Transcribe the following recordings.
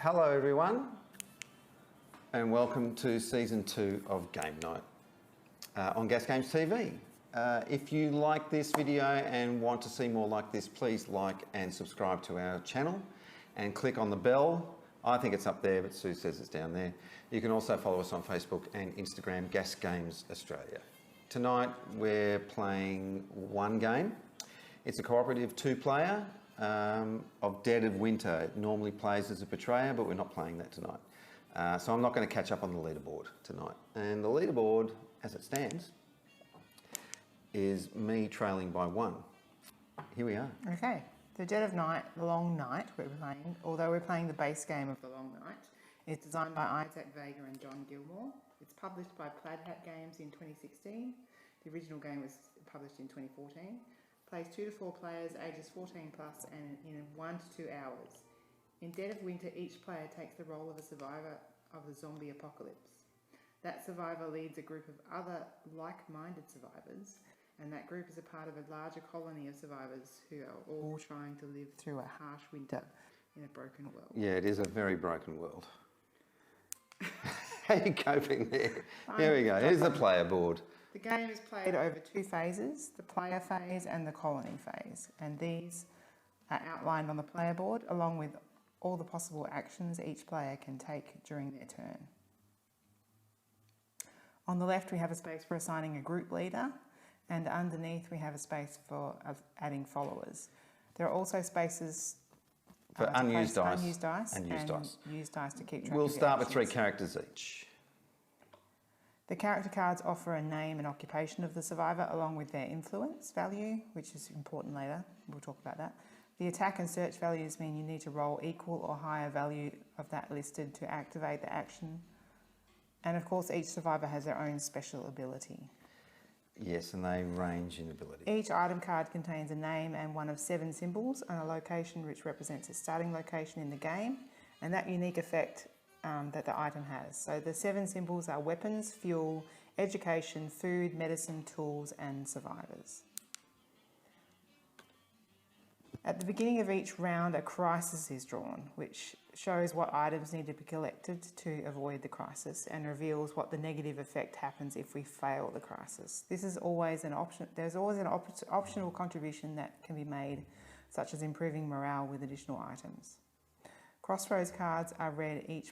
Hello everyone and welcome to season 2 of Game Night on Gas Games TV. If you like this video and want to see more like this, please like and subscribe to our channel and click on the bell. I think it's up there, but Sue says it's down there. You can also follow us on Facebook and Instagram, Gas Games Australia. Tonight we're playing one game. It's a cooperative 2-player of Dead of Winter. It normally plays as a Betrayer, but we're not playing that tonight. So I'm not going to catch up on the leaderboard tonight. And the leaderboard, as it stands, is me trailing by 1. Here we are. Okay, the Dead of Night, The Long Night we're playing, although we're playing the base game of The Long Night. It's designed by Isaac Vega and John Gilmore. It's published by Plaid Hat Games in 2016. The original game was published in 2014. Plays 2 to 4 players, ages 14 plus, and in 1 to 2 hours. In Dead of Winter, each player takes the role of a survivor of the zombie apocalypse. That survivor leads a group of other like-minded survivors, and that group is a part of a larger colony of survivors who are all trying to live through a harsh winter in a broken world. Yeah, it is a very broken world. How are you coping there? Here we go. Here's the player board. The game is played over 2 phases, the player phase and the colony phase, and these are outlined on the player board along with all the possible actions each player can take during their turn. On the left we have a space for assigning a group leader, and underneath we have a space for adding followers. There are also spaces for unused dice and used dice to keep track. We'll start with 3 characters each. The character cards offer a name and occupation of the survivor along with their influence value, which is important later. We'll talk about that. The attack and search values mean you need to roll equal or higher value of that listed to activate the action. And of course, each survivor has their own special ability. Yes, and they range in ability. Each item card contains a name and one of 7 symbols and a location which represents its starting location in the game and that unique effect that the item has. So the 7 symbols are weapons, fuel, education, food, medicine, tools and survivors. At the beginning of each round, a crisis is drawn, which shows what items need to be collected to avoid the crisis and reveals what the negative effect happens if we fail the crisis. This is always an option. There's always an optional contribution that can be made, such as improving morale with additional items. Crossroads cards are read each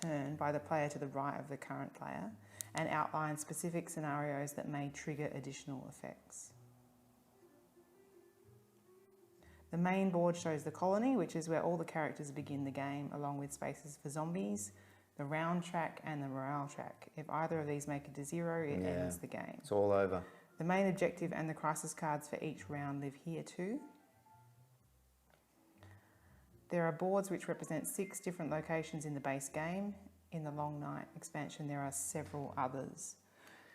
turn by the player to the right of the current player and outline specific scenarios that may trigger additional effects. The main board shows the colony, which is where all the characters begin the game, along with spaces for zombies, the round track and the morale track. If either of these make it to 0, it ends the game. It's all over. The main objective and the crisis cards for each round live here too. There are boards which represent 6 different locations in the base game. In the Long Night expansion, there are several others.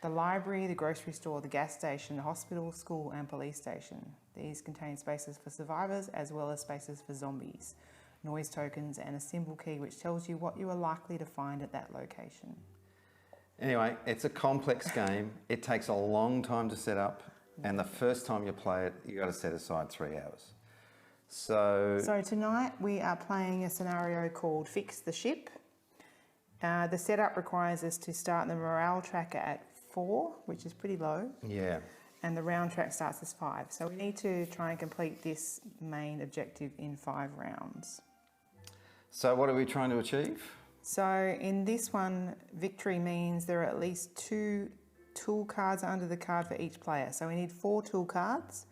The library, the grocery store, the gas station, the hospital, school and police station. These contain spaces for survivors as well as spaces for zombies, noise tokens and a symbol key which tells you what you are likely to find at that location. Anyway, it's a complex game. It takes a long time to set up and the first time you play it, you've got to set aside 3 hours. So tonight we are playing a scenario called Fix the Ship. The setup requires us to start the morale tracker at 4, which is pretty low. Yeah. And the round track starts as 5. So we need to try and complete this main objective in 5 rounds. So what are we trying to achieve? So in this one, victory means there are at least 2 tool cards under the card for each player. So we need 4 tool cards.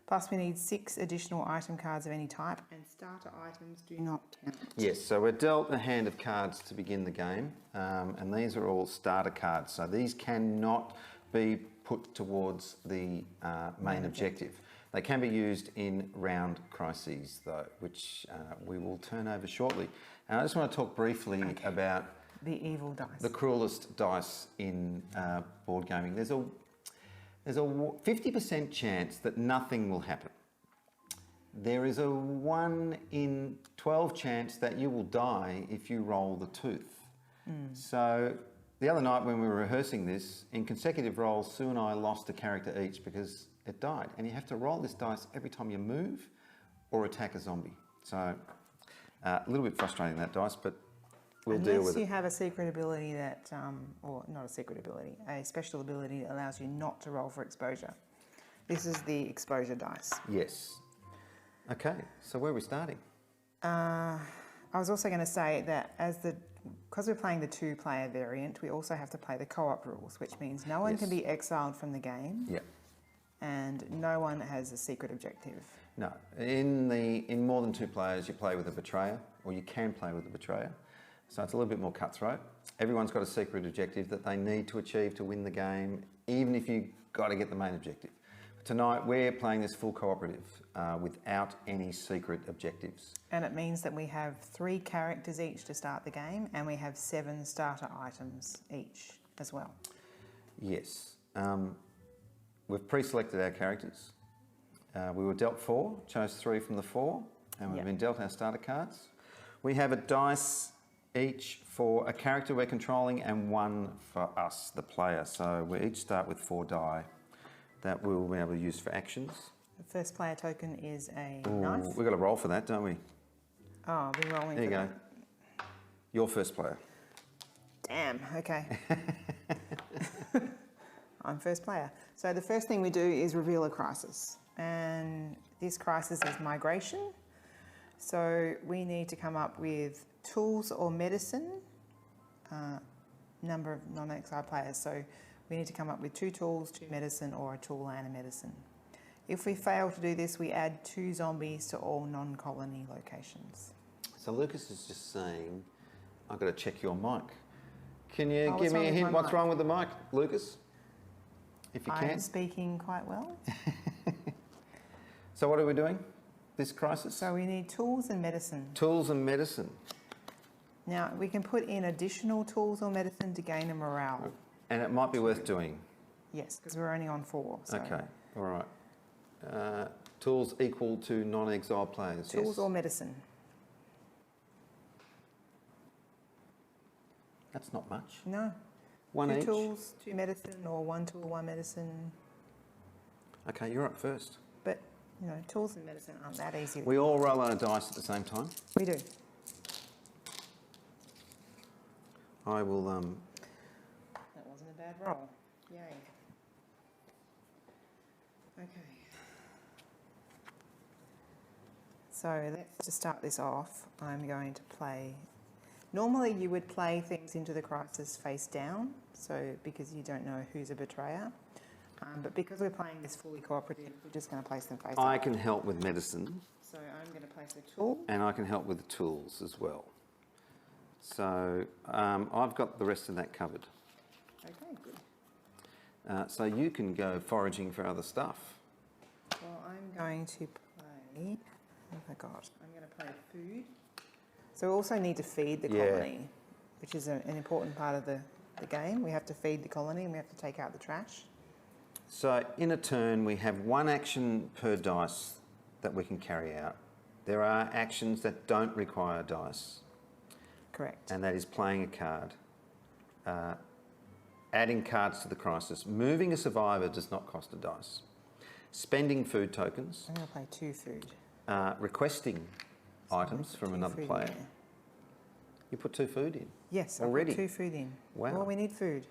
Plus we need 6 additional item cards of any type, and starter items do not count. Yes, so we're dealt a hand of cards to begin the game, and these are all starter cards. So these cannot be put towards the main objective. They can be used in round crises though, which we will turn over shortly. And I just want to talk briefly about the evil dice. The cruelest dice in board gaming. There's a 50% chance that nothing will happen. There is a 1 in 12 chance that you will die if you roll the tooth. So the other night when we were rehearsing this, in consecutive rolls, Sue and I lost a character each because it died. And you have to roll this dice every time you move or attack a zombie. So A little bit frustrating, that dice, but we'll deal Unless with you it. have a secret ability that, or not a secret ability, a special ability that allows you not to roll for exposure. This is the exposure dice. Yes. Okay, so where are we starting? I was also going to say that because we're playing the 2-player variant, we also have to play the co-op rules, which means no one can Yes. be exiled from the game Yeah. and no one has a secret objective. No, in more than 2 players, you play with a betrayer, or you can play with a betrayer. So it's a little bit more cutthroat. Everyone's got a secret objective that they need to achieve to win the game, even if you've got to get the main objective. Tonight, we're playing this full cooperative without any secret objectives. And it means that we have 3 characters each to start the game, and we have 7 starter items each as well. Yes. We've pre-selected our characters. We were dealt 4, chose 3 from the 4, and we've Yep. been dealt our starter cards. We have a dice each for a character we're controlling and 1 for us, the player. So we each start with 4 die that we'll be able to use for actions. The first player token is a Ooh, knife. we've got to roll for that, don't we? Oh, I'll be rolling There you for go. that. Your first player. Damn, okay. I'm first player. So the first thing we do is reveal a crisis. And this crisis is migration. So we need to come up with tools or medicine, number of non-exiled players. So we need to come up with 2 tools, 2 medicine, or a tool and a medicine. If we fail to do this, we add 2 zombies to all non-colony locations. So Lucas is just saying, I've got to check your mic. Can you Oh, give what's me wrong a with hint? my What's mic? wrong with the mic, Lucas? If you I'm can. speaking quite well. So what are we doing? This crisis? So we need tools and medicine. Tools and medicine. Now, we can put in additional tools or medicine to gain a morale. And it might be worth doing. Yes, because we're only on 4. So Okay, all right. Tools equal to non-exiled players. tools yes. or medicine. That's not much. No. 1 2 each. tools, 2 medicine, or 1 tool, 1 medicine. Okay, you're up first. But, you know, tools and medicine aren't that easy. We all roll on a dice at the same time. We do. I will. That wasn't a bad roll. Yay. Okay. So let's just start this off. I'm going to play. Normally you would play things into the crisis face down, so because you don't know who's a betrayer. But because we're playing this fully cooperative, we're just going to place them face I up. can help with medicine, So I'm going to place a tool. and I can help with the tools as well. So I've got the rest of that covered. Okay, good. So you can go foraging for other stuff. Well, I'm going to play. What have I got? I'm going to play food. So we also need to feed the Yeah. colony, which is an important part of the game. We have to feed the colony and we have to take out the trash. So in a turn, we have 1 action per dice that we can carry out. There are actions that don't require dice, Correct. and that is playing a card, adding cards to the crisis. Moving a survivor does not cost a dice. Spending food tokens, I'm going to play 2 food. requesting So I'm items gonna put from 2 another food in player. there. You put 2 food in. Yes, I Already? put 2 food in. Wow. Well, we need food.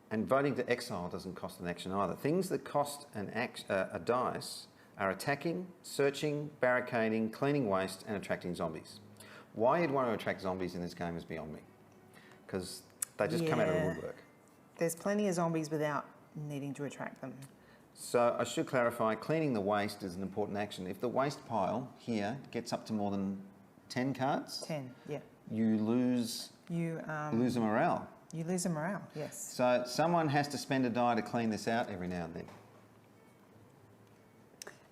And voting to exile doesn't cost an action either. Things that cost a dice are attacking, searching, barricading, cleaning waste, and attracting zombies. Why you'd want to attract zombies in this game is beyond me, because they just come out of the Yeah. woodwork. There's plenty of zombies without needing to attract them. So I should clarify, cleaning the waste is an important action. If the waste pile here gets up to more than 10 cards, 10, yeah. you lose You a morale. you lose a morale, yes. So someone has to spend a die to clean this out every now and then.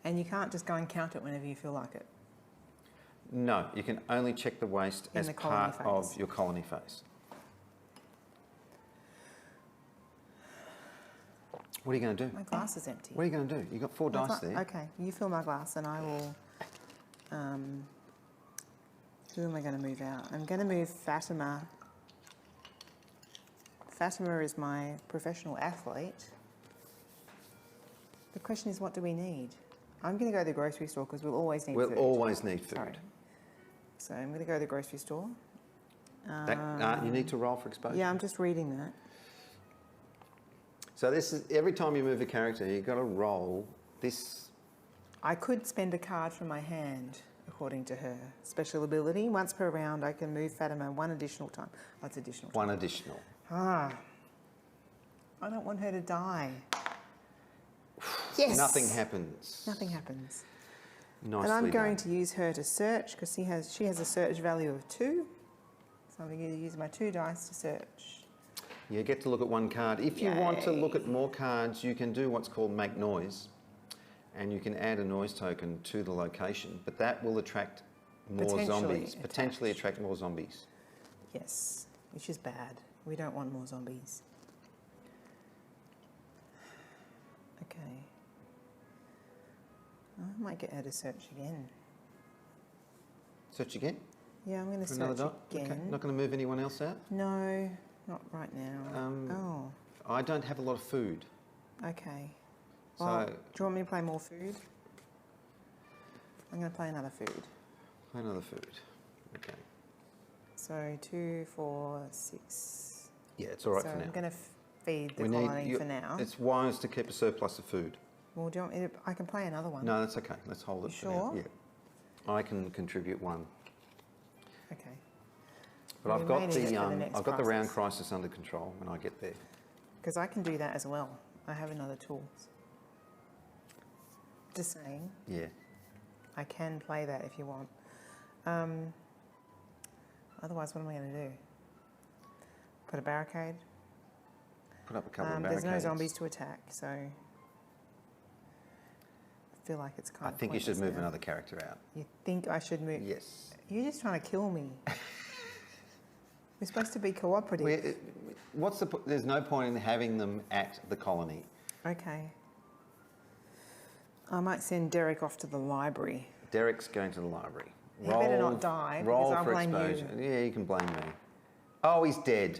And you can't just go and count it whenever you feel like it. No, you can only check the waste In as the colony part of phase. your colony phase. What are you going to do? My glass is empty. What are you going to do? You've got 4 dice there. Okay, you fill my glass and I will... who am I going to move out? I'm going to move Fatima. Fatima is my professional athlete. The question is, what do we need? I'm going to go to the grocery store because we'll always need We'll food. always need food. Sorry. So I'm going to go to the grocery store. You need to roll for exposure. Yeah, I'm just reading that. So this is every time you move a character, you've got to roll this. I could spend a card from my hand, according to her. Special ability, once per round I can move Fatima one additional time. That's additional time. One additional. I don't want her to die. Yes! Nothing happens. Nothing happens. Nicely And I'm going done. to use her to search because she has a search value of 2. So I'm going to use my 2 dice to search. You get to look at one card. If you want to look at more cards, you can do what's called make noise, and you can add a noise token to the location, but that will attract more zombies. Potentially attract more zombies. Yes, which is bad. We don't want more zombies. Okay. I might get her to search again. Search again? Yeah, I'm going to For another search dot? again. Okay. Not going to move anyone else out? No, not right now. I don't have a lot of food. Okay. So Well, do you want me to play more food? I'm going to play another food. play another food. Okay. So 2, 4, 6. Yeah, it's all right so for now. I'm going to feed the We colony need, for now. It's wise to keep a surplus of food. Well, do you want me to, I can play another one. No, that's okay. Let's hold it You for now. sure? Yeah. I can contribute 1. Okay. But We I've got may need the it for the next I've got the round crisis. crisis under control when I get there. Because I can do that as well. I have another tool. Just saying, Yeah. I can play that if you want. Otherwise, what am I going to do? Put a barricade? Put up a couple of There's barricades. no zombies to attack, so I feel like it's kind I of think you should pointless move now. another character out. You think I should move? Yes. You're just trying to kill me. We're supposed to be cooperative. There's no point in having them at the colony. Okay. I might send Derek off to the library. Derek's going to the library. He better not die, because roll I'll for blame you. exposure. Yeah, you can blame me. Oh, he's dead.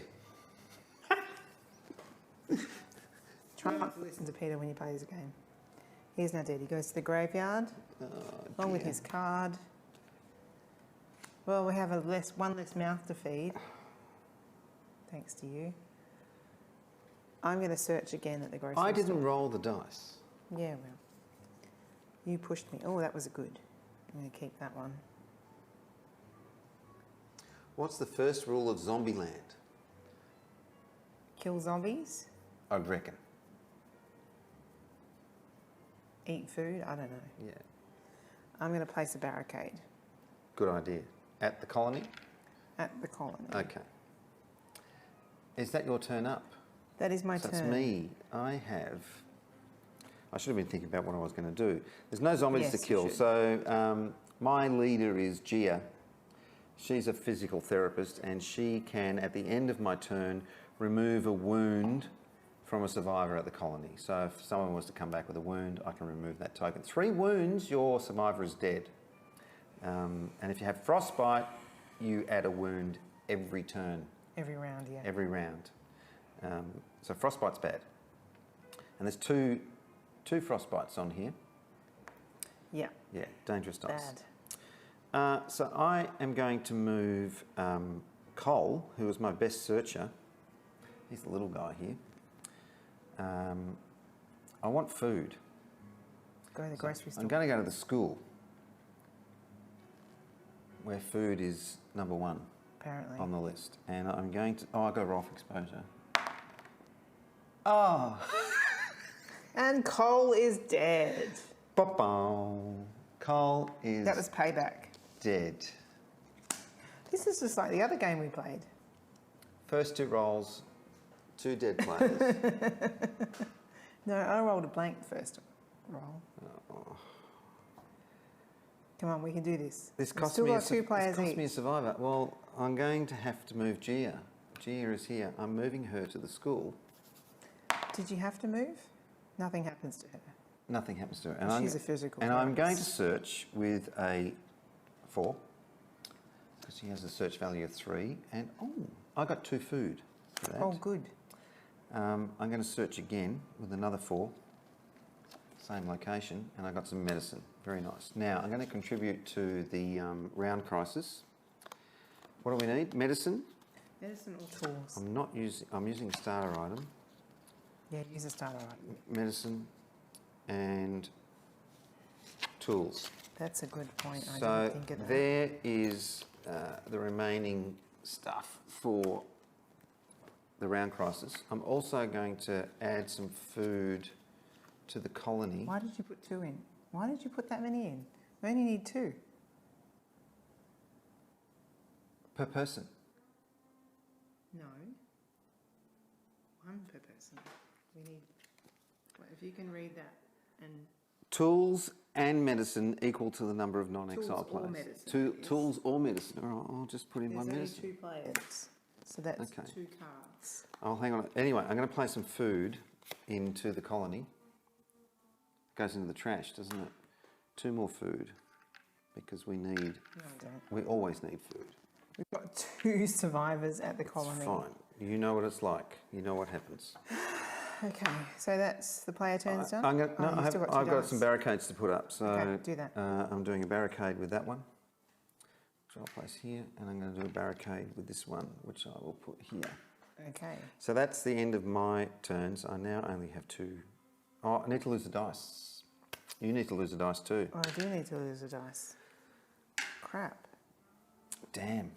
Try not to listen to Peter when you play this game. He's now dead. He goes to the graveyard, along with dear. his card. Well, we have one less mouth to feed, thanks to you. I'm going to search again at the grocery store. I didn't roll the dice. Yeah, well. You pushed me. Oh, that was a good. I'm going to keep that one. What's the first rule of Zombieland? Kill zombies? I'd reckon. Eat food? I don't know. Yeah. I'm going to place a barricade Good idea. At the colony? at the colony. Okay. Is that your turn up? That is my So turn. it's me. I should have been thinking about what I was going to do. There's no zombies Yes, to you kill. should. So my leader is Gia. She's a physical therapist, and she can, at the end of my turn, remove a wound from a survivor at the colony. So if someone was to come back with a wound, I can remove that token. 3 wounds, your survivor is dead. And if you have frostbite, you add a wound every turn, Every round, yeah. every round. So frostbite's bad. And there's two frostbites on here. Yeah, Yeah, dangerous dice. bad. So I am going to move Cole, who is my best searcher. He's the little guy here. I want food. Go to the grocery store. I'm going to go to the school, where food is number 1 Apparently. on the list. And I'm going to... Oh, I've got to roll for exposure. Oh! And Cole is dead. Ba-bow. Cole is That was payback. dead. This is just like the other game we played. First 2 rolls, 2 dead players. No, I rolled a blank first roll. Come on, we can do this. This We've cost still me got 2 players this cost me a each. survivor. Well, I'm going to have to move Gia. Gia is here. I'm moving her to the school. Did you have to move? Nothing happens to her. Nothing happens to her. She's a physical And I'm going to therapist. search with a 4, because she has a search value of 3. And, oh, I got 2 food for that. Oh, good. I'm going to search again with another 4. same location, and I got some medicine. Very nice. Now I'm going to contribute to the round crisis. What do we need? Medicine. Medicine or tools? I'm using a starter item. Yeah, use a starter item. Medicine and tools. That's a good point. I So didn't think of that. there is the remaining stuff for the round crisis. I'm also going to add some food to the colony. Why did you put 2 in? Why did you put that many in? We only need 2. Per person. No. 1 per person. We need. Well, if you can read that and. Tools and medicine equal to the number of non-exile Tools or players. medicine, yes. Tools or medicine. All right, I'll just put in There's one only medicine. 2 players, so that's Okay. 2 cards. Oh, hang on. Anyway, I'm going to place some food into the colony. Goes into the trash, doesn't it? 2 more food, because we need. No, we don't. We always need food. We've got 2 survivors at the colony. It's fine. You know what it's like. You know what happens. Okay, so that's the player turns done. I'm gonna, no, you've still got 2 I've got dice. some barricades to put up, so Okay, do that. I'm doing a barricade with that one, which I'll place here, and I'm going to do a barricade with this one, which I will put here. Okay. So that's the end of my turns. I now only have 2. Oh, I need to lose a dice. You need to lose a dice too. Oh, I do need to lose a dice. Crap. Damn.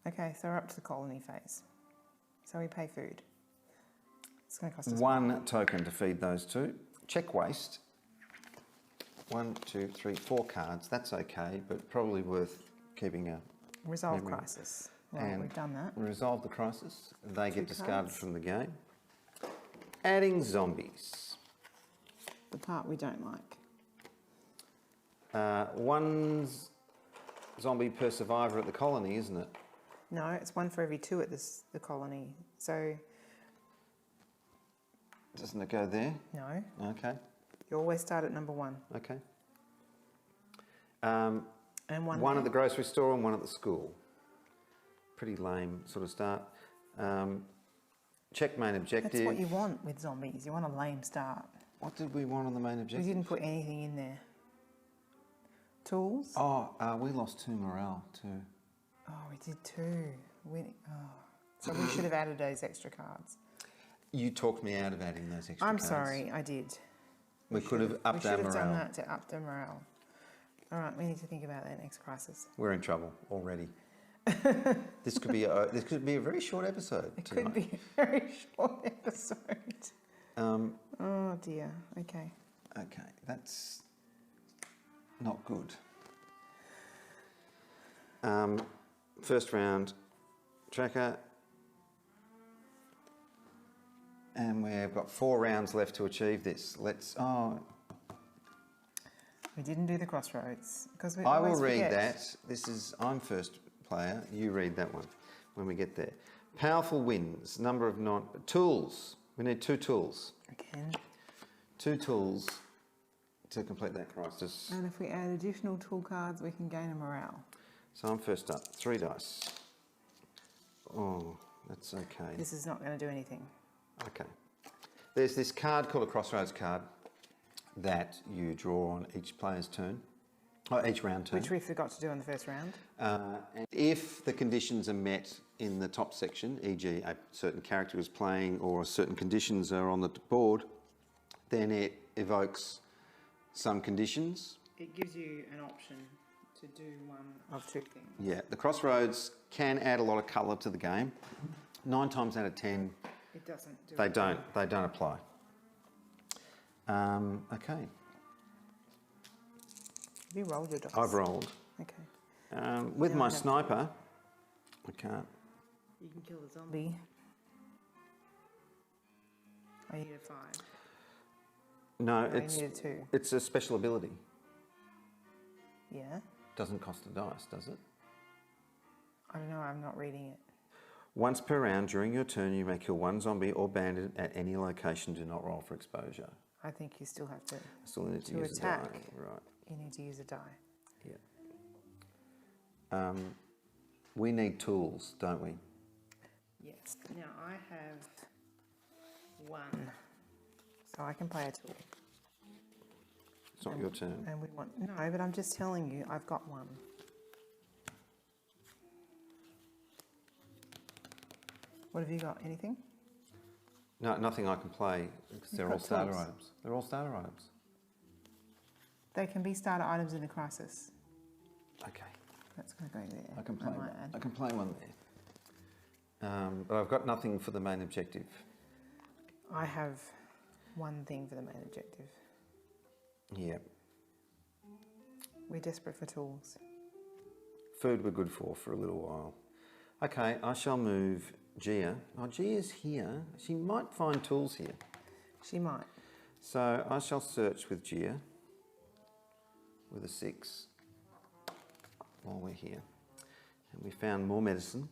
Okay, so we're up to the colony phase. So we pay food. It's going to cost us 1 token to feed those 2. Check waste. 1, 2, 3, 4 cards. That's okay, but probably worth keeping a resolve memory. crisis. Well, And we've done that. resolve the crisis. They 2 get discarded cards. from the game. Adding zombies. The part we don't like. 1 zombie per survivor at the colony, isn't it? No, it's 1 for every 2 at the colony. So Doesn't it go there? no, Okay, you always start at number 1 okay. and 1. One at the grocery store and 1 at the school. Pretty lame sort of start. Check main objective. That's what you want with zombies. You want a lame start. What did we want on the main We objective? didn't put anything in there. Tools. Oh, we lost 2 morale too. Oh, we did 2. So we should have added those extra cards. You talked me out of adding those extra I'm cards. sorry, I did. We could have upped We our should have done morale. that to up the morale. All right, we need to think about that next crisis. We're in trouble already. This could be a very short episode It tonight. could be a very short episode. Um, Oh dear. Okay. okay, that's not good. First round tracker. And we've got 4 rounds left to achieve this. We didn't do the crossroads because we I will always read forget. that. I'm first player. You read that one when we get there. Powerful wins. Number of tools. We need 2 tools. Again. 2 tools to complete that crisis. And if we add additional tool cards, we can gain a morale. So I'm first up. 3 dice. Oh, that's okay. This is not going to do anything. Okay. There's this card called a crossroads card that you draw on each player's turn, or each round turn. Which we forgot to do in the first round. And if the conditions are met in the top section, e.g. a certain character is playing or certain conditions are on the board, then it evokes some conditions. It gives you an option to do one of 2 things. Yeah, the crossroads can add a lot of colour to the game. 9 times out of 10, It doesn't do they it. don't apply. Okay, Have you rolled your dice? I've rolled. Okay. With Now my I have to- sniper, I can't. You can kill the zombie. I need a 5. No, I it's need a 2. it's a special ability. Yeah? Doesn't cost a dice, does it? I don't know, I'm not reading it. Once per round during your turn, you may kill 1 zombie or bandit at any location. Do not roll for exposure. I think you still have to. Still need to To use attack. a die. Right. You need to use a die. Yeah. We need tools, don't we? Yes. Now I have 1. So I can play a tool. It's not your turn. And we want... No, but I'm just telling you, I've got 1. What have you got? Anything? No, nothing I can play because You've they're all got starter tools. items. They're all starter items. They can be starter items in a crisis. Okay. That's going to go there. I can play might one. add. I can play one there. But I've got nothing for the main objective. I have 1 thing for the main objective. Yeah. We're desperate for tools. Food we're good for a little while. Okay, I shall move Gia. Oh, Gia's here. She might find tools here. She might. So I shall search with Gia with a 6 while we're here. And we found more medicine.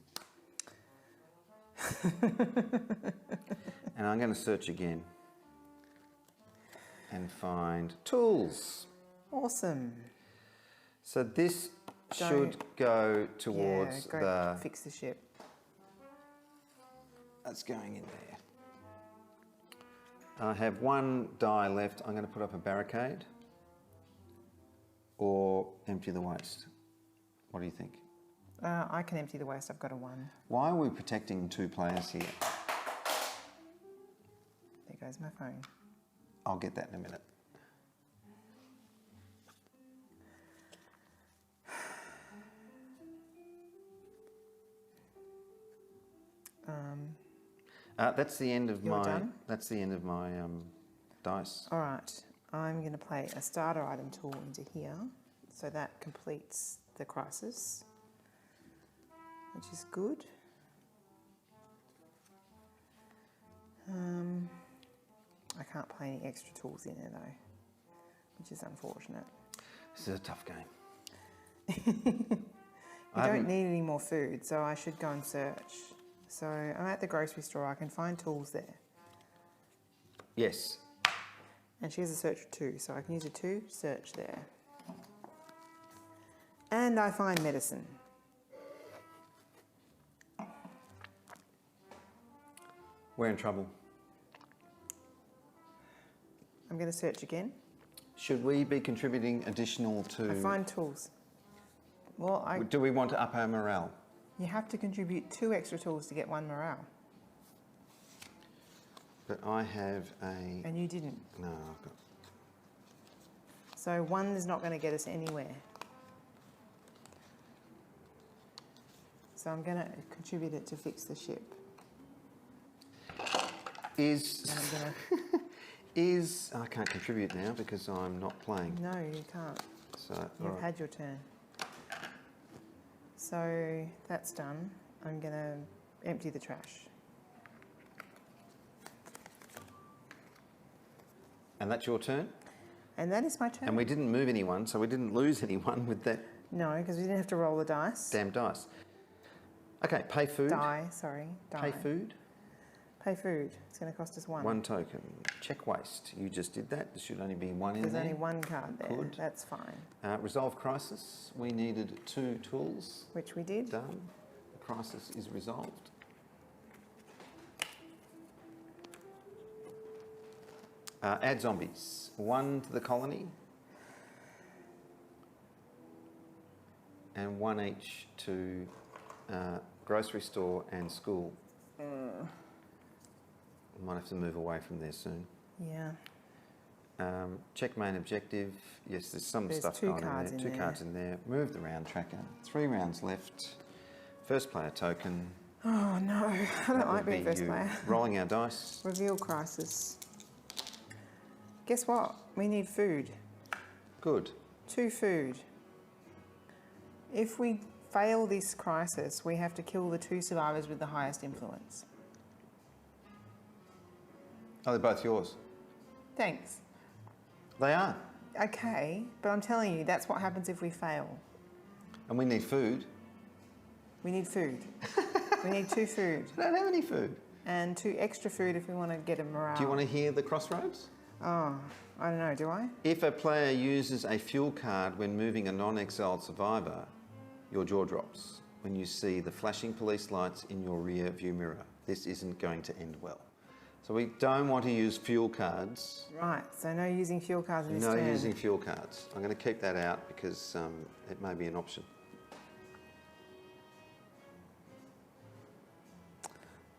And I'm going to search again and find tools. Awesome. So this should go towards yeah, go fix the ship. That's going in there. I have 1 die left. I'm going to put up a barricade or empty the waste. What do you think? I can empty the waste. I've got a 1. Why are we protecting 2 players here? There goes my phone. I'll get that in a minute. That's the end of You're my. done? That's the end of my dice. All right. I'm going to play a starter item tool into here. So that completes the crisis, which is good. I can't play any extra tools in there though, which is unfortunate. This is a tough game. You don't need any more food, so I should go and search. So I'm at the grocery store. I can find tools there. Yes. And she has a search for 2, so I can use a 2, search there. And I find medicine. We're in trouble. I'm going to search again. Should we be contributing additional to... I find tools. Well, Do we want to up our morale? you have to contribute 2 extra tools to get 1 morale. But I have a... And you didn't. No, I've got... So 1 is not going to get us anywhere. So I'm going to contribute it to fix the ship. Is... And I'm going to... Is... I can't contribute now because I'm not playing. No, you can't. So, You've all right. had your turn. So that's done. I'm going to empty the trash. And that's your turn? And that is my turn. And we didn't move anyone, so we didn't lose anyone with that No, because we didn't have to roll the dice. damn dice. Okay, pay food. Die, sorry. Die. Pay food. Pay food. It's going to cost us 1. 1 token. Check waste. You just did that. There should only be 1 in There's there. only 1 card there. Good. That's fine. Resolve crisis. We needed 2 tools. Which we did. Done. The crisis is resolved. Add zombies. 1 to the colony. And 1 each to grocery store and school. Might have to move away from there soon. Yeah. Check main objective. Yes, there's some There's stuff 2 going cards in in there. 2 there. cards in there. Move the round tracker. 3 rounds left. First player token. Oh no, I That don't would like being be first you. player. Rolling our dice. Reveal crisis. Guess what? We need food. Good. 2 food. If we fail this crisis, we have to kill the 2 survivors with the highest influence. Oh, they're both yours. Thanks. They are. Okay, but I'm telling you, that's what happens if we fail. And we need food. We need food. We need 2 food. I don't have any food. And 2 extra food if we want to get a morale. Do you want to hear the crossroads? Oh, I don't know, do I? If a player uses a fuel card when moving a non-exiled survivor, your jaw drops when you see the flashing police lights in your rear view mirror. This isn't going to end well. So we don't want to use fuel cards. Right, so no using fuel cards in this No turn. using fuel cards. I'm going to keep that out because it may be an option.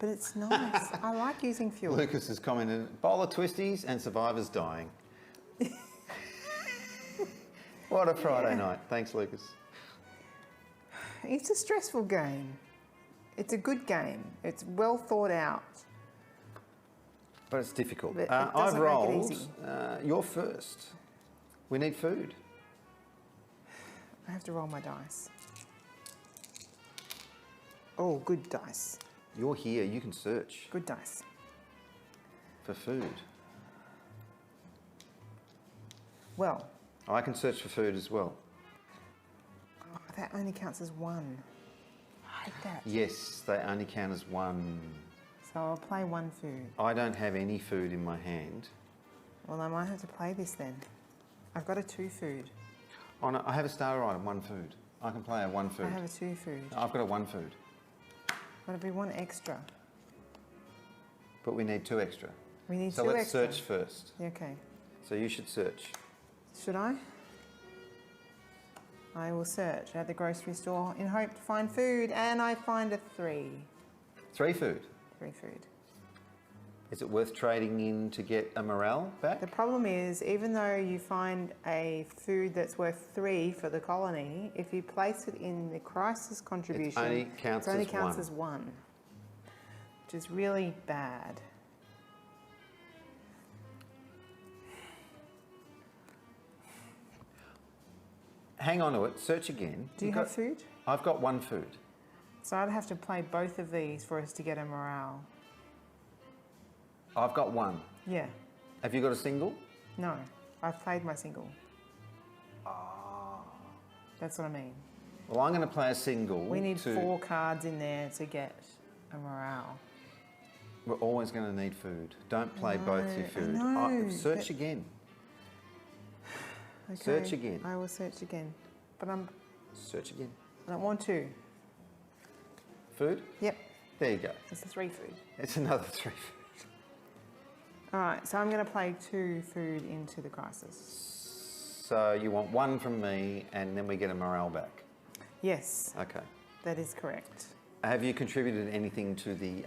But it's nice. I like using fuel. Lucas has commented, bowl of twisties and survivors dying. What a Friday night. Thanks, Lucas. It's a stressful game. It's a good game. It's well thought out. But it's difficult. But it I've doesn't make it rolled. easy. You're first. We need food. I have to roll my dice. Oh, good dice. You're here. You can search Good dice. for food. Well, I can search for food as well. oh, that only counts as one. I hate that. Yes, they only count as one. So I'll play one food. I don't have any food in my hand. Well, I might have to play this then. I've got a 2 food. Oh no, I have a starter item, 1 food. I can play a 1 food. I have a 2 food. I've got a 1 food, But it'll be 1 extra. but we need 2 extra. We need So 2 let's extra. search first. Okay. So you should search. Should I? I will search at the grocery store in hope to find food, and I find a 3. 3 food. 3 food. Is it worth trading in to get a morale back? The problem is, even though you find a food that's worth 3 for the colony, if you place it in the crisis contribution, only counts it only as counts one. as 1, which is really bad. Hang on to it, search again. Do you have food? I've got 1 food. So I'd have to play both of these for us to get a morale. I've got 1. Yeah. Have you got a single? No. I've played my single. That's what I mean. Well, I'm going to play a single. We need to... 4 cards in there to get a morale. We're always going to need food. Don't play both your food. know, Search but- again. Okay. Search again. I will search again. But Search again. I don't want to. Food? Yep. There you go. It's a 3 food. It's another 3 food. All right. So I'm going to play 2 food into the crisis. So you want 1 from me and then we get a morale back. Yes, Okay. that is correct. Have you contributed anything to the...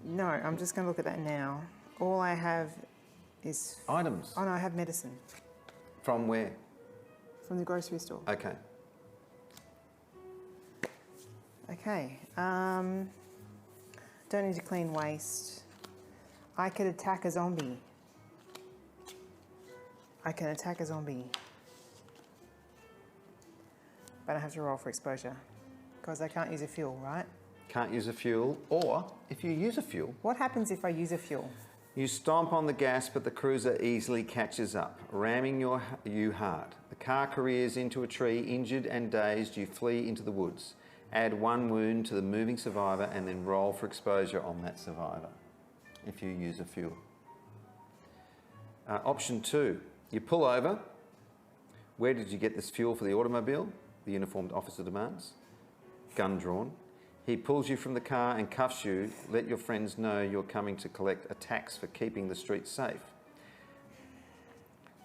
No, I'm just going to look at that now. All I have is... items? Oh, no, I have medicine From where? from the grocery store. Okay. Okay. Don't need to clean waste. I could attack a zombie. I can attack a zombie. But I have to roll for exposure. Because I can't use a fuel, right? Can't use a fuel. Or, if you use a fuel, What happens if I use a fuel? you stomp on the gas, but the cruiser easily catches up, ramming you hard. The car careers into a tree, injured and dazed, you flee into the woods. Add 1 wound to the moving survivor and then roll for exposure on that survivor, if you use a fuel. Option 2, you pull over. Where did you get this fuel for the automobile? The uniformed officer demands. Gun drawn. He pulls you from the car and cuffs you. Let your friends know you're coming to collect a tax for keeping the streets safe.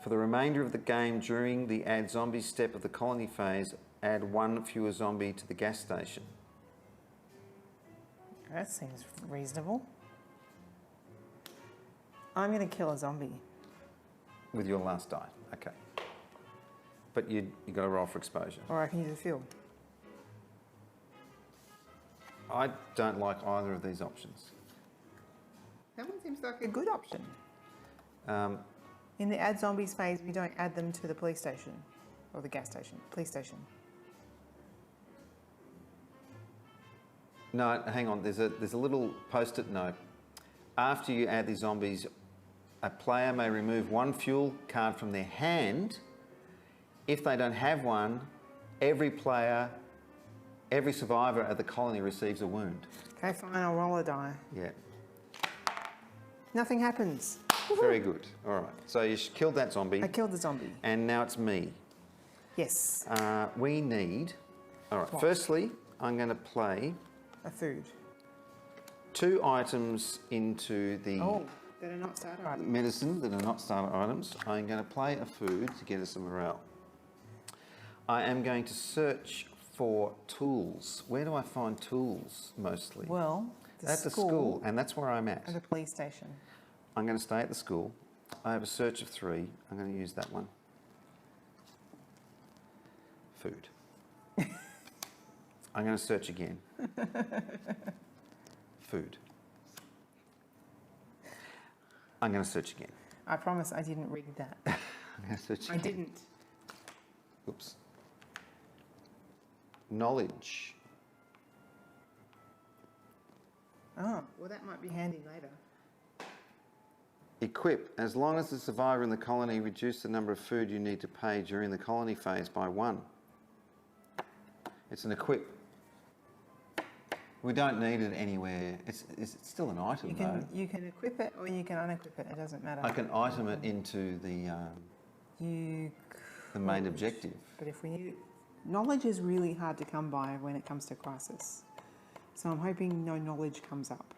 For the remainder of the game, during the add zombie step of the colony phase, add 1 fewer zombie to the gas station. That seems reasonable. I'm going to kill a zombie. With your last die, okay. But you got to roll for exposure. Or I can use a fuel. I don't like either of these options. That one seems like a good option. Um, In the add zombies phase, we don't add them to the police station. Or the gas station. Police station. no, hang on. There's a little post-it note. After you add these zombies, a player may remove 1 fuel card from their hand. If they don't have one, every survivor at the colony receives a wound. Okay, fine, I'll roll a die. Yeah, Nothing happens. very good. All right, so you killed that zombie, I killed the zombie. and now it's me. Yes, We need... All right, What? firstly, I'm going to play a food. 2 items into the Oh, that are not starter items. medicine that are not starter items. I'm going to play a food to get us some morale. I am going to search for tools. Where do I find tools mostly? Well, At the school, and that's where I'm at. and the police station. I'm going to stay at the school. I have a search of 3. I'm going to use that one. Food. I'm going to search again. Food. I'm going to search again. I promise I didn't read that. I'm going to search I again. didn't. Oops. Knowledge. Oh, well, that might be handy later. Equip. As long as the survivor in the colony reduce the number of food you need to pay during the colony phase by 1. It's an equip. We don't need it anywhere. It's still an item though. You can equip it or you can unequip it. It doesn't matter. I can item it into the You main could, objective. But if we need it, knowledge is really hard to come by when it comes to crisis. So I'm hoping no knowledge comes up.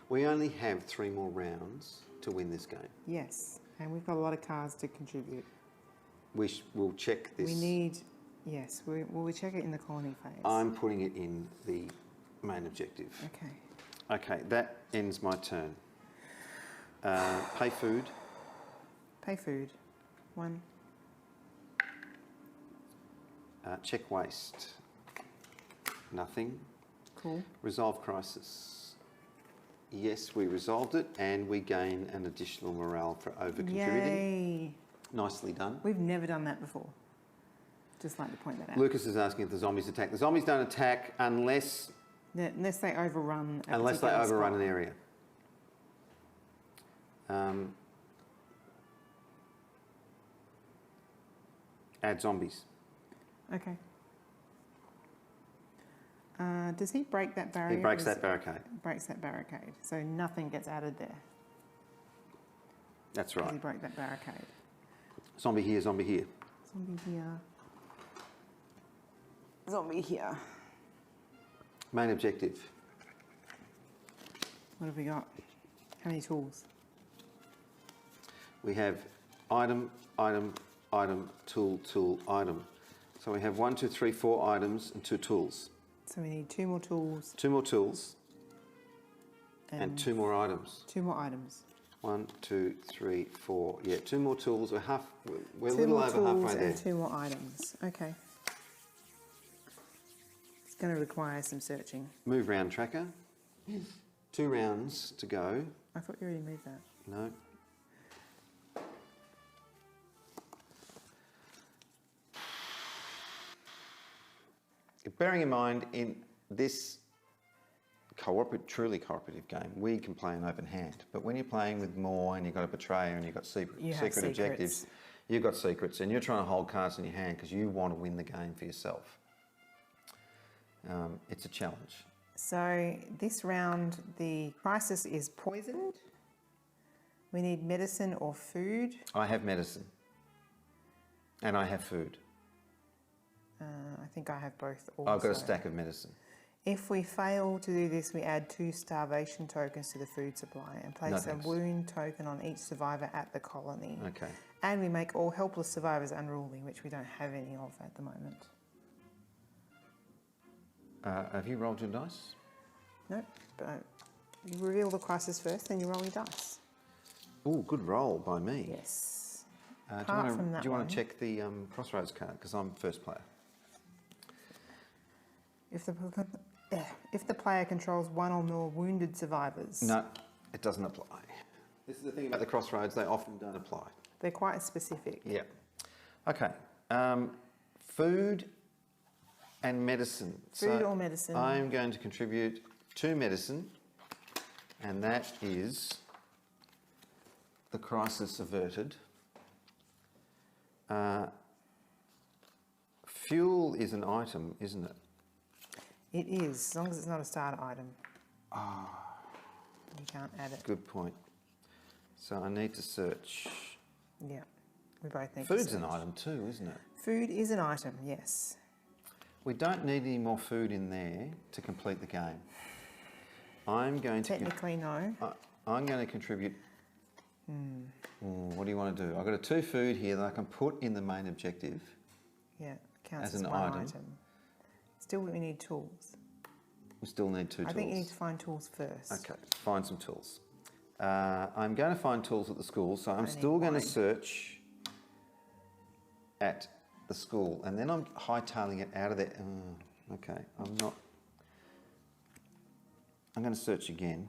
We only have 3 more rounds to win this game. Yes, and we've got a lot of cards to contribute. We'll check this. We need, yes, we'll check it in the colony phase. I'm putting it in the main objective. Okay. Okay, that ends my turn. Pay food. Pay food. 1. Check waste. Nothing. Cool. Resolve crisis. Yes, we resolved it and we gain an additional morale for over-contributing. Yay. Nicely done. We've never done that before. Just like to point that out. Lucas is asking if the zombies attack. The zombies don't attack unless Unless they overrun a they particular overrun spot. an area. Add zombies. Okay. Does he break that barrier? He breaks that barricade. Breaks that barricade. So nothing gets added there. That's Does he right. break that barricade? Zombie here, zombie here. Zombie here. Zombie here. Main objective. What have we got? How many tools? We have item, item, item, tool, tool, item. So we have 1, 2, 3, 4 items and 2 tools. So we need 2 more tools 2 more tools and 2 more items. 2 more items. 1, 2, 3, 4. Yeah, 2 more tools. We're a 2 little more over tools halfway there. and 2 more items. Okay. It's going to require some searching. Move round tracker. 2 rounds to go. I thought you already moved that. No. Bearing in mind, in this truly cooperative game, we can play an open hand. But when you're playing with more and you've got a betrayer and you've got secret objectives, you've got secrets and you're trying to hold cards in your hand because you want to win the game for yourself. It's a challenge. So this round, the crisis is poisoned. We need medicine or food. I have medicine. And I have food. I think I have both also. I've got a stack of medicine. If we fail to do this, we add 2 starvation tokens to the food supply and place a thanks. wound token on each survivor at the colony. Okay. And we make all helpless survivors unruly, which we don't have any of at the moment. Have you rolled your dice? Nope, but you reveal the crisis first, then you roll your dice. Oh, good roll by me. Yes. Do you Apart want from to, that do you want one. to check the Crossroads card? Because I'm first player. If the player controls 1 or more wounded survivors, No, it doesn't apply. This is the thing about the Crossroads, they often don't apply. they're quite specific. Yeah. Okay. Food and medicine. Food or medicine. I'm going to contribute 2 medicine, and that is the crisis averted. Fuel is an item, isn't it? It is, as long as it's not a starter item. You can't add it. Good point. So I need to search. Yeah, we both need to Food's search. an item too, isn't it? Food is an item, yes. We don't need any more food in there to complete the game. I'm going to... Technically, no. I'm going to contribute... What do you want to do? I've got a 2 food here that I can put in the main objective. Yeah, counts As as an one item. item. Still, we need tools. We still need 2 tools. I think you need to find tools first. Okay, find some tools. I'm going to find tools at the school, so I'm need still going to wine. search at the school, and then I'm hightailing it out of there. Okay, I'm not... I'm going to search again.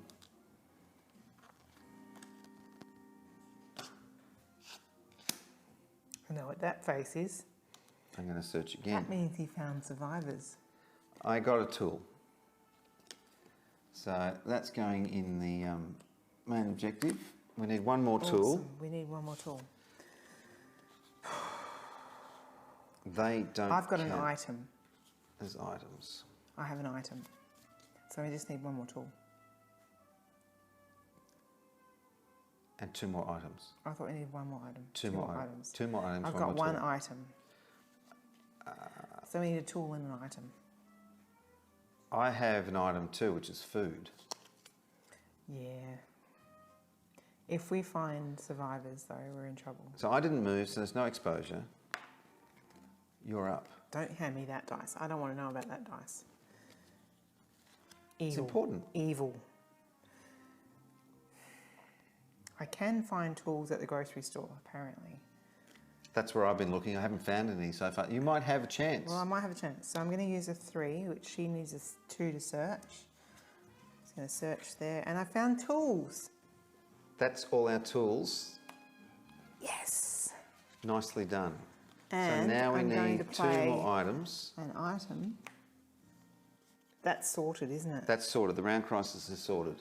I know what that face is. I'm going to search again. That means he found survivors. I got a tool. So that's going in the main objective. We need one more tool. Awesome. We need one more tool. They don't I've got an count item. as items. I have an item. So we just need one more tool. And 2 more items. I thought we needed one more item. 2 more items. 2 more items. I've got more one tool. item. So we need a tool and an item. I have an item too, which is food. Yeah. If we find survivors, though, we're in trouble. So I didn't move, so there's no exposure. You're up. Don't hand me that dice. I don't want to know about that dice. Evil. It's important. Evil. I can find tools at the grocery store, apparently. That's where I've been looking. I haven't found any so far. You might have a chance. Well, I might have a chance. So I'm going to use a 3, which she needs a 2 to search. Just going to search there. And I found tools. That's all our tools. Yes. Nicely done. And so now we I'm going need to 2 play more items. an item. That's sorted, isn't it? That's sorted. The round crisis is sorted.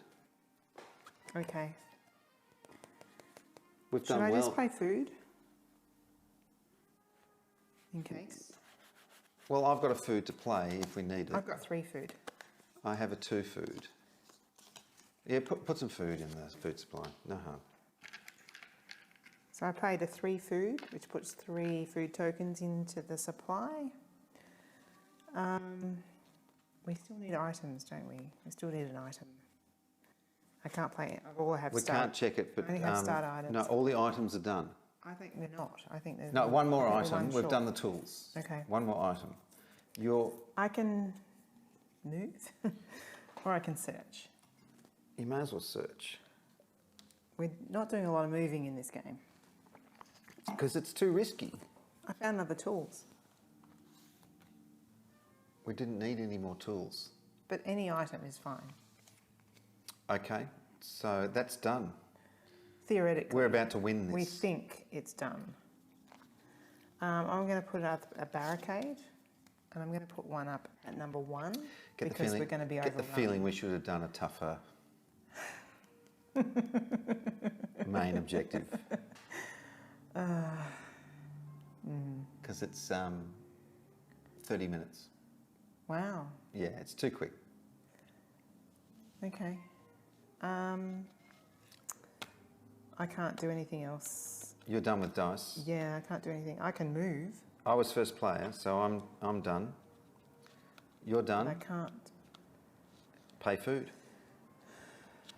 Okay. We've Should done I well. just play food? In case. Well, I've got a food to play if we need it. I've got 3 food. I have a 2 food. Yeah, put some food in the food supply. No harm. So I played a 3 food, which puts 3 food tokens into the supply. We still need items, don't we? We still need an item. I can't play it. All I have We start. can't check it, but I only have start items. no, all the items are done. I think they're not. I think there's No, one more I think we're item. one We've short. done the tools. Okay. One more item. You're... I can move, or I can search. You may as well search. We're not doing a lot of moving in this game. Because it's too risky. I found other tools, We didn't need any more tools. but any item is fine. Okay, so that's done. Theoretically, We're about to win this. we think it's done. I'm going to put up a barricade, and I'm going to put one up at number 1 because we're going to be Get overrun. the feeling we should have done a tougher main objective. Because it's 30 minutes. Wow. Yeah, it's too quick. Okay. I can't do anything else. You're done with dice. Yeah, I can't do anything. I can move, I was first player, so I'm done. You're but I done. can't. Pay food.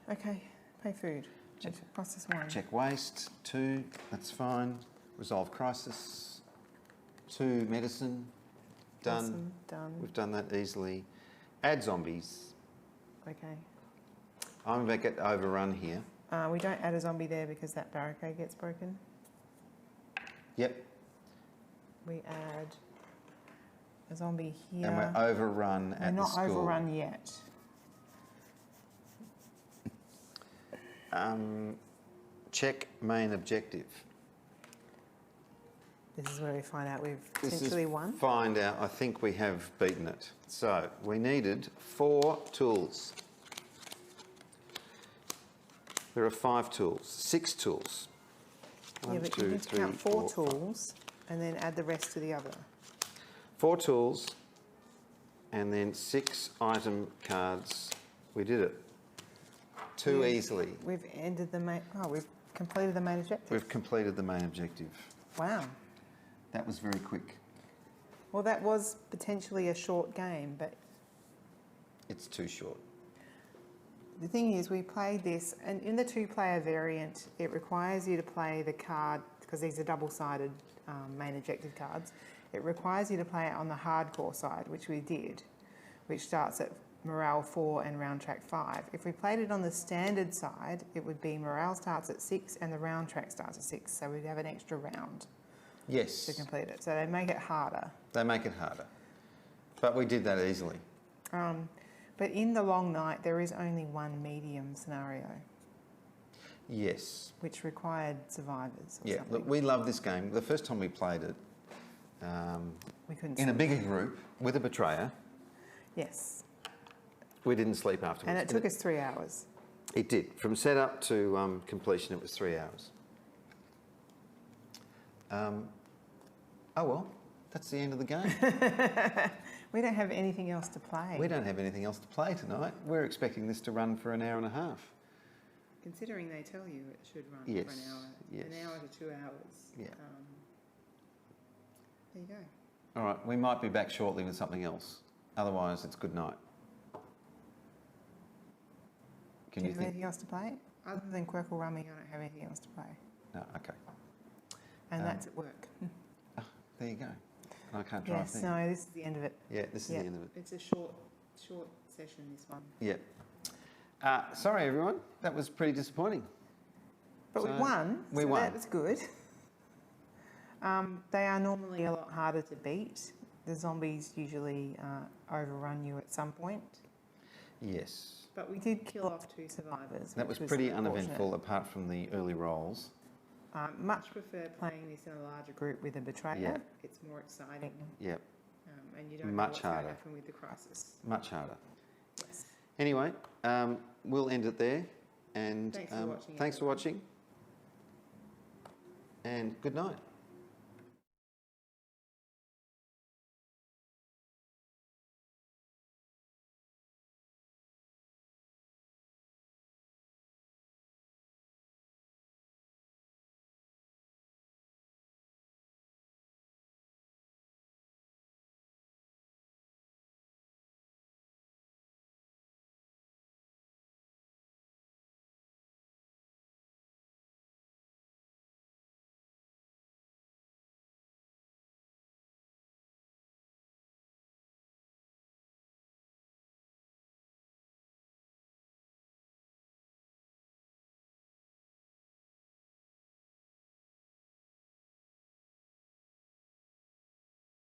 Okay, pay food. Check. Process 1. Check waste. 2, that's fine. Resolve crisis. 2, medicine. Done. Awesome, done. We've done that easily. Add zombies. Okay. I'm about to get overrun here. We don't add a zombie there because that barricade gets broken. Yep. We add a zombie here. And we're overrun We're at the not school. overrun yet. Check main objective. This is where we find out we've This is potentially won. find out. I think we have beaten it. So we needed 4 tools. There are 5 tools, 6 tools. Yeah, 1, but 2, you need to 3, count 4 4, 5. tools and then add the rest to the other. 4 tools and then 6 item cards. We did it. Too easily. We've ended the main. Oh, we've completed the main objective. We've completed the main objective. Wow. That was very quick. Well, that was potentially a short game, but It's too short. the thing is, we played this, and in the 2-player variant, it requires you to play the card, because these are double-sided main objective cards. It requires you to play it on the hardcore side, which we did, which starts at morale 4 and round track 5. If we played it on the standard side, it would be morale starts at 6 and the round track starts at 6, so we'd have an extra round to Yes, complete it. So they make it harder. they make it harder. But we did that easily. But in the long night, there is only one medium scenario, Yes. which required survivors or Yeah, something. look, we love this game. The first time we played it, We couldn't in a sleep. bigger group with a betrayer, Yes. we didn't sleep afterwards. And it took us 3 hours. It did. From setup to completion, it was 3 hours. Oh well, that's the end of the game. We don't have anything else to play. We don't have anything else to play tonight. We're expecting this to run for an hour and a half. Considering they tell you it should run Yes, for yes. an hour to 2 hours. Yeah. There you go. All right, we might be back shortly with something else. Otherwise, it's good night. Can Do you you have think? anything else to play? Other than Quirkle Rummy, I don't have anything else to play. No, okay. And that's at work. There you go. And I can't drive Yes, then. no, this is the end of it. Yeah, this is Yeah. the end of it. It's a short session, this one. Yeah. Sorry, everyone. That was pretty disappointing. But we So, won. we so won. That was good. They are normally a lot harder to beat. The zombies usually overrun you at some point. Yes. But we did kill off 2 survivors. That which was pretty unfortunate. uneventful, apart from the early rolls. Much prefer playing this in a larger group with a betrayer. Yeah. It's more exciting, Yep, and you don't know Much what's going harder. to happen with the crisis. much harder. Yes. Anyway, we'll end it there. And Thanks for watching, thanks for everyone. watching. And good night.